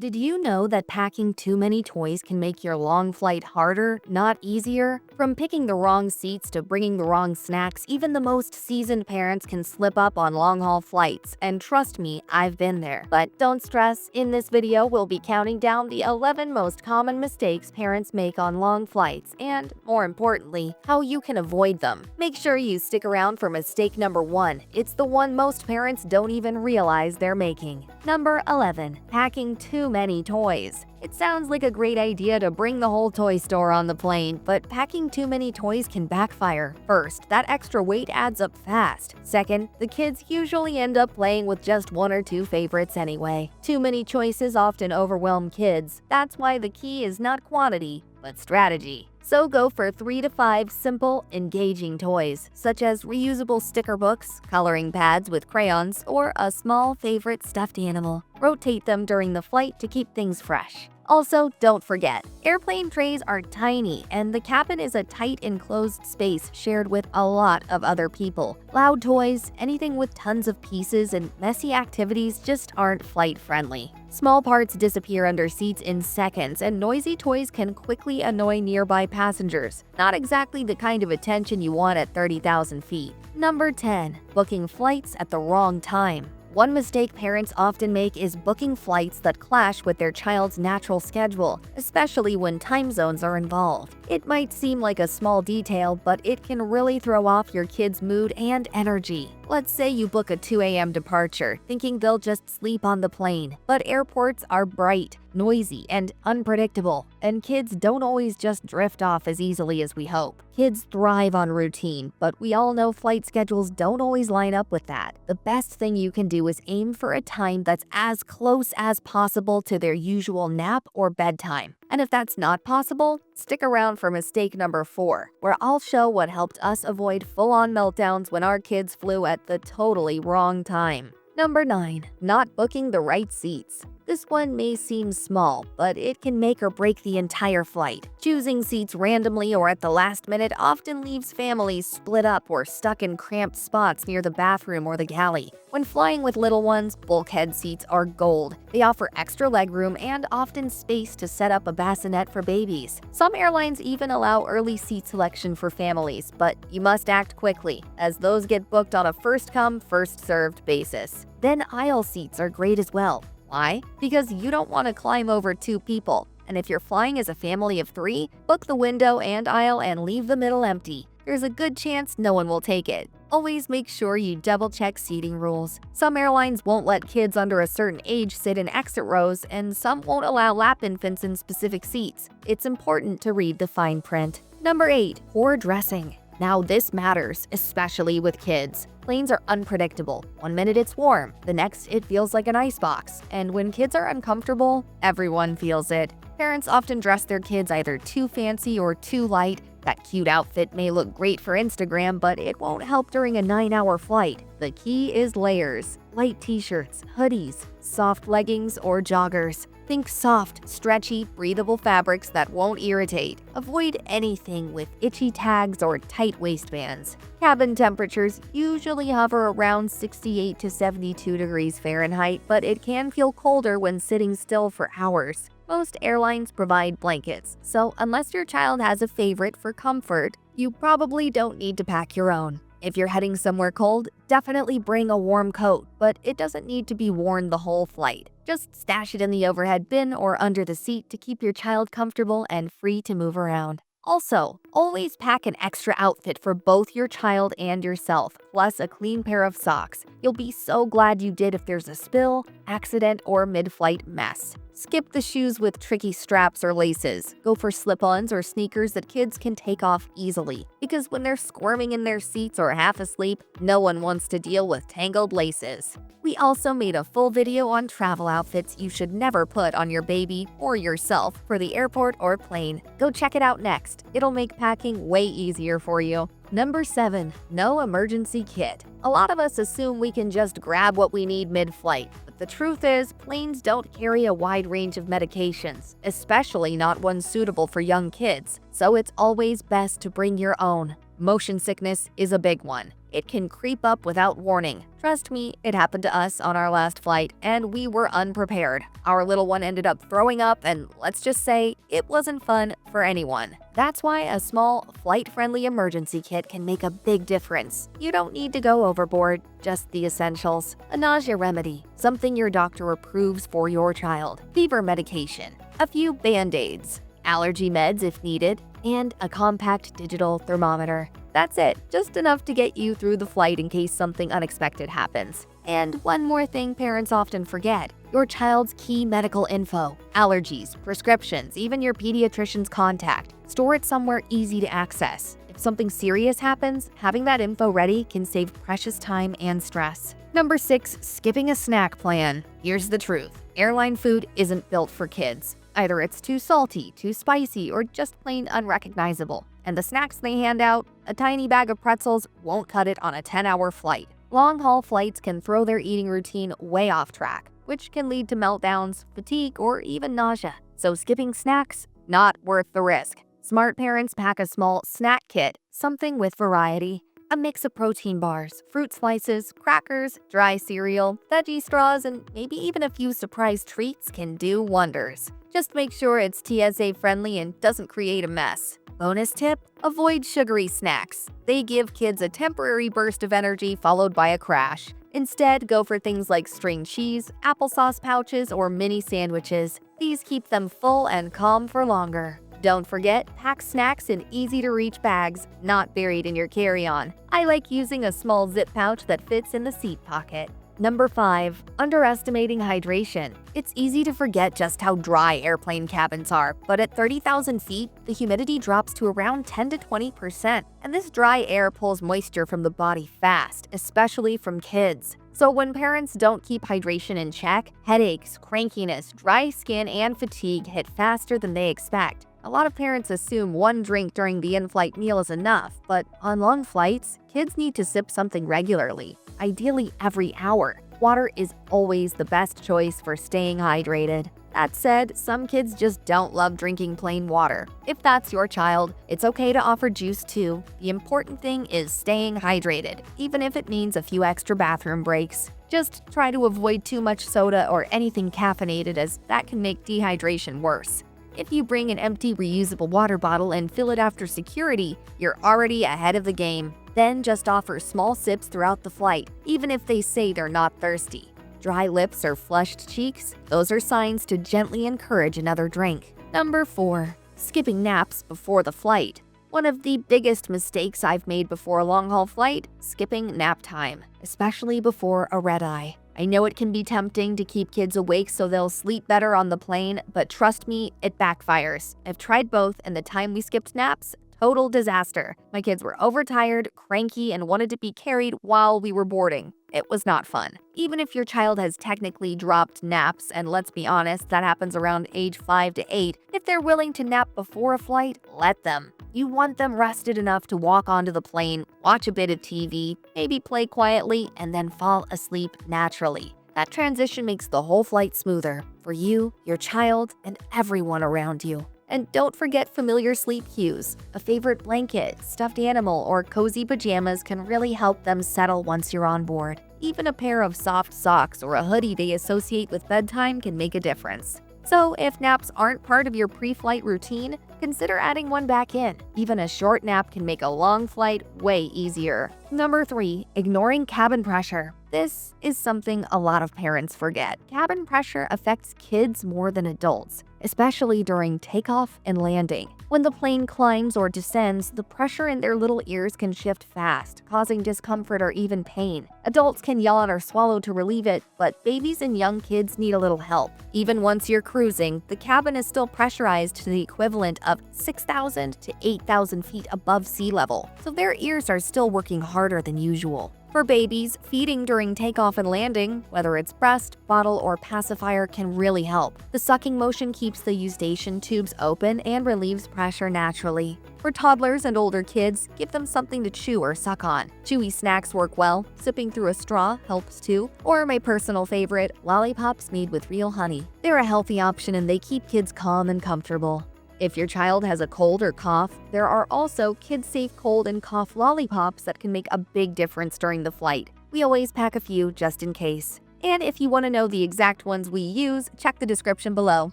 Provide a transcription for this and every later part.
Did you know that packing too many toys can make your long flight harder, not easier? From picking the wrong seats to bringing the wrong snacks, even the most seasoned parents can slip up on long-haul flights. And trust me, I've been there. But don't stress, in this video we'll be counting down the 11 most common mistakes parents make on long flights and, more importantly, how you can avoid them. Make sure you stick around for mistake number 1. It's the one most parents don't even realize they're making. Number 11. Packing too many toys. It sounds like a great idea to bring the whole toy store on the plane, but packing too many toys can backfire. First, that extra weight adds up fast. Second, the kids usually end up playing with just one or two favorites anyway. Too many choices often overwhelm kids. That's why the key is not quantity, but strategy. So go for 3 to 5 simple, engaging toys, such as reusable sticker books, coloring pads with crayons, or a small favorite stuffed animal. Rotate them during the flight to keep things fresh. Also, don't forget, airplane trays are tiny and the cabin is a tight enclosed space shared with a lot of other people. Loud toys, anything with tons of pieces, and messy activities just aren't flight friendly. Small parts disappear under seats in seconds, and noisy toys can quickly annoy nearby passengers. Not exactly the kind of attention you want at 30,000 feet. Number 10. Booking flights at the wrong time. One mistake parents often make is booking flights that clash with their child's natural schedule, especially when time zones are involved. It might seem like a small detail, but it can really throw off your kid's mood and energy. Let's say you book a 2 a.m. departure, thinking they'll just sleep on the plane. But airports are bright, noisy, and unpredictable, and kids don't always just drift off as easily as we hope. Kids thrive on routine, but we all know flight schedules don't always line up with that. The best thing you can do is aim for a time that's as close as possible to their usual nap or bedtime. And if that's not possible, stick around for mistake number 4, where I'll show what helped us avoid full-on meltdowns when our kids flew at the totally wrong time. Number 9. Not booking the right seats. This one may seem small, but it can make or break the entire flight. Choosing seats randomly or at the last minute often leaves families split up or stuck in cramped spots near the bathroom or the galley. When flying with little ones, bulkhead seats are gold. They offer extra legroom and often space to set up a bassinet for babies. Some airlines even allow early seat selection for families, but you must act quickly, as those get booked on a first-come, first-served basis. Then aisle seats are great as well. Why? Because you don't want to climb over 2 people. And if you're flying as a family of 3, book the window and aisle and leave the middle empty. There's a good chance no one will take it. Always make sure you double-check seating rules. Some airlines won't let kids under a certain age sit in exit rows, and some won't allow lap infants in specific seats. It's important to read the fine print. Number 8. Poor dressing. Now this matters, especially with kids. Planes are unpredictable. One minute it's warm, the next it feels like an icebox. And when kids are uncomfortable, everyone feels it. Parents often dress their kids either too fancy or too light. That cute outfit may look great for Instagram, but it won't help during a 9-hour flight. The key is layers. Light t-shirts, hoodies, soft leggings, or joggers. Think soft, stretchy, breathable fabrics that won't irritate. Avoid anything with itchy tags or tight waistbands. Cabin temperatures usually hover around 68 to 72 degrees Fahrenheit, but it can feel colder when sitting still for hours. Most airlines provide blankets, so unless your child has a favorite for comfort, you probably don't need to pack your own. If you're heading somewhere cold, definitely bring a warm coat, but it doesn't need to be worn the whole flight. Just stash it in the overhead bin or under the seat to keep your child comfortable and free to move around. Also, always pack an extra outfit for both your child and yourself, plus a clean pair of socks. You'll be so glad you did if there's a spill, accident, or mid-flight mess. Skip the shoes with tricky straps or laces. Go for slip-ons or sneakers that kids can take off easily. Because when they're squirming in their seats or half asleep, no one wants to deal with tangled laces. We also made a full video on travel outfits you should never put on your baby or yourself for the airport or plane. Go check it out next. It'll make packing way easier for you. Number 7. No emergency kit. A lot of us assume we can just grab what we need mid-flight, but the truth is, planes don't carry a wide range of medications, especially not ones suitable for young kids, so it's always best to bring your own. Motion sickness is a big one. it can creep up without warning. Trust me, it happened to us on our last flight, and we were unprepared. Our little one ended up throwing up, and let's just say it wasn't fun for anyone. That's why a small, flight-friendly emergency kit can make a big difference. You don't need to go overboard, just the essentials. A nausea remedy, something your doctor approves for your child. Fever medication, a few Band-Aids, allergy meds if needed, and a compact digital thermometer. That's it, just enough to get you through the flight in case something unexpected happens. And one more thing parents often forget: your child's key medical info. Allergies, prescriptions, even your pediatrician's contact. Store it somewhere easy to access. If something serious happens, having that info ready can save precious time and stress. Number 6. Skipping a snack plan. Here's the truth: airline food isn't built for kids. Either it's too salty, too spicy, or just plain unrecognizable. And the snacks they hand out, a tiny bag of pretzels, won't cut it on a 10-hour flight. Long-haul flights can throw their eating routine way off track, which can lead to meltdowns, fatigue, or even nausea. So skipping snacks, not worth the risk. Smart parents pack a small snack kit, something with variety. A mix of protein bars, fruit slices, crackers, dry cereal, veggie straws, and maybe even a few surprise treats can do wonders. Just make sure it's TSA friendly and doesn't create a mess. Bonus tip: avoid sugary snacks. They give kids a temporary burst of energy followed by a crash. Instead, go for things like string cheese, applesauce pouches, or mini sandwiches. These keep them full and calm for longer. Don't forget, pack snacks in easy-to-reach bags, not buried in your carry-on. I like using a small zip pouch that fits in the seat pocket. Number 5. Underestimating hydration. It's easy to forget just how dry airplane cabins are, but at 30,000 feet, the humidity drops to around 10 to 20%, and this dry air pulls moisture from the body fast, especially from kids. So when parents don't keep hydration in check, headaches, crankiness, dry skin, and fatigue hit faster than they expect. A lot of parents assume one drink during the in-flight meal is enough, but on long flights, kids need to sip something regularly, ideally every hour. Water is always the best choice for staying hydrated. That said, some kids just don't love drinking plain water. If that's your child, it's okay to offer juice too. The important thing is staying hydrated, even if it means a few extra bathroom breaks. Just try to avoid too much soda or anything caffeinated, as that can make dehydration worse. If you bring an empty reusable water bottle and fill it after security, you're already ahead of the game. Then just offer small sips throughout the flight, even if they say they're not thirsty. Dry lips or flushed cheeks? Those are signs to gently encourage another drink. Number 4. Skipping naps before the flight. One of the biggest mistakes I've made before a long-haul flight: skipping nap time, especially before a red-eye. I know it can be tempting to keep kids awake so they'll sleep better on the plane, but trust me, it backfires. I've tried both, and the time we skipped naps, total disaster. My kids were overtired, cranky, and wanted to be carried while we were boarding. It was not fun. Even if your child has technically dropped naps, and let's be honest, that happens around age 5 to 8, if they're willing to nap before a flight, let them. You want them rested enough to walk onto the plane, watch a bit of TV, maybe play quietly, and then fall asleep naturally. That transition makes the whole flight smoother for you, your child, and everyone around you. And don't forget familiar sleep cues. A favorite blanket, stuffed animal, or cozy pajamas can really help them settle once you're on board. Even a pair of soft socks or a hoodie they associate with bedtime can make a difference. So if naps aren't part of your pre-flight routine, consider adding one back in. Even a short nap can make a long flight way easier. Number 3. Ignoring cabin pressure. This is something a lot of parents forget. Cabin pressure affects kids more than adults, especially during takeoff and landing. When the plane climbs or descends, the pressure in their little ears can shift fast, causing discomfort or even pain. Adults can yawn or swallow to relieve it, but babies and young kids need a little help. Even once you're cruising, the cabin is still pressurized to the equivalent of 6,000 to 8,000 feet above sea level, so their ears are still working harder than usual. For babies, feeding during takeoff and landing, whether it's breast, bottle, or pacifier, can really help. The sucking motion keeps the eustachian tubes open and relieves pressure naturally. For toddlers and older kids, give them something to chew or suck on. Chewy snacks work well, sipping through a straw helps too, or my personal favorite, lollipops made with real honey. They're a healthy option and they keep kids calm and comfortable. If your child has a cold or cough, there are also kid-safe cold and cough lollipops that can make a big difference during the flight. We always pack a few just in case. And if you want to know the exact ones we use, check the description below.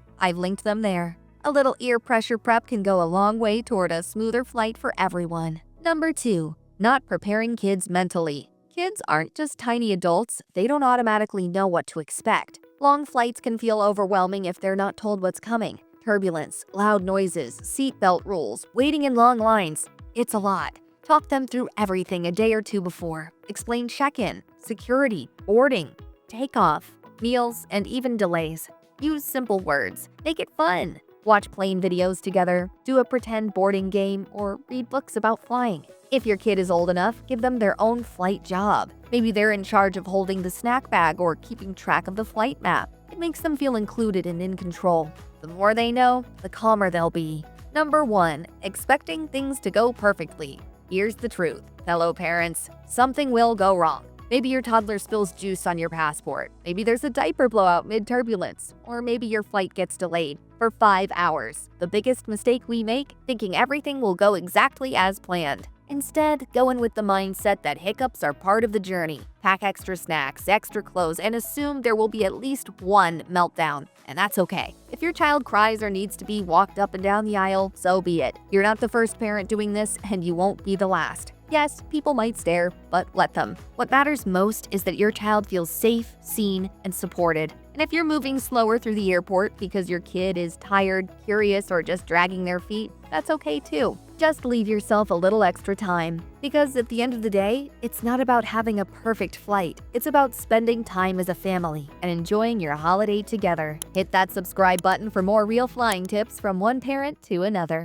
I've linked them there. A little ear pressure prep can go a long way toward a smoother flight for everyone. Number 2. Not preparing kids mentally. Kids aren't just tiny adults, they don't automatically know what to expect. Long flights can feel overwhelming if they're not told what's coming. Turbulence, loud noises, seatbelt rules, waiting in long lines. It's a lot. Talk them through everything a day or two before. Explain check-in, security, boarding, takeoff, meals, and even delays. Use simple words. Make it fun. Watch plane videos together, do a pretend boarding game, or read books about flying. If your kid is old enough, give them their own flight job. Maybe they're in charge of holding the snack bag or keeping track of the flight map. It makes them feel included and in control. The more they know, the calmer they'll be. Number 1. Expecting things to go perfectly. Here's the truth, fellow parents. Something will go wrong. Maybe your toddler spills juice on your passport. Maybe there's a diaper blowout mid-turbulence. Or maybe your flight gets delayed for 5 hours. The biggest mistake we make, thinking everything will go exactly as planned. Instead, go in with the mindset that hiccups are part of the journey. Pack extra snacks, extra clothes, and assume there will be at least one meltdown. And that's okay. If your child cries or needs to be walked up and down the aisle, so be it. You're not the first parent doing this, and you won't be the last. Yes, people might stare, but let them. What matters most is that your child feels safe, seen, and supported. And if you're moving slower through the airport because your kid is tired, curious, or just dragging their feet, that's okay too. Just leave yourself a little extra time. Because at the end of the day, it's not about having a perfect flight. It's about spending time as a family and enjoying your holiday together. Hit that subscribe button for more real flying tips from one parent to another.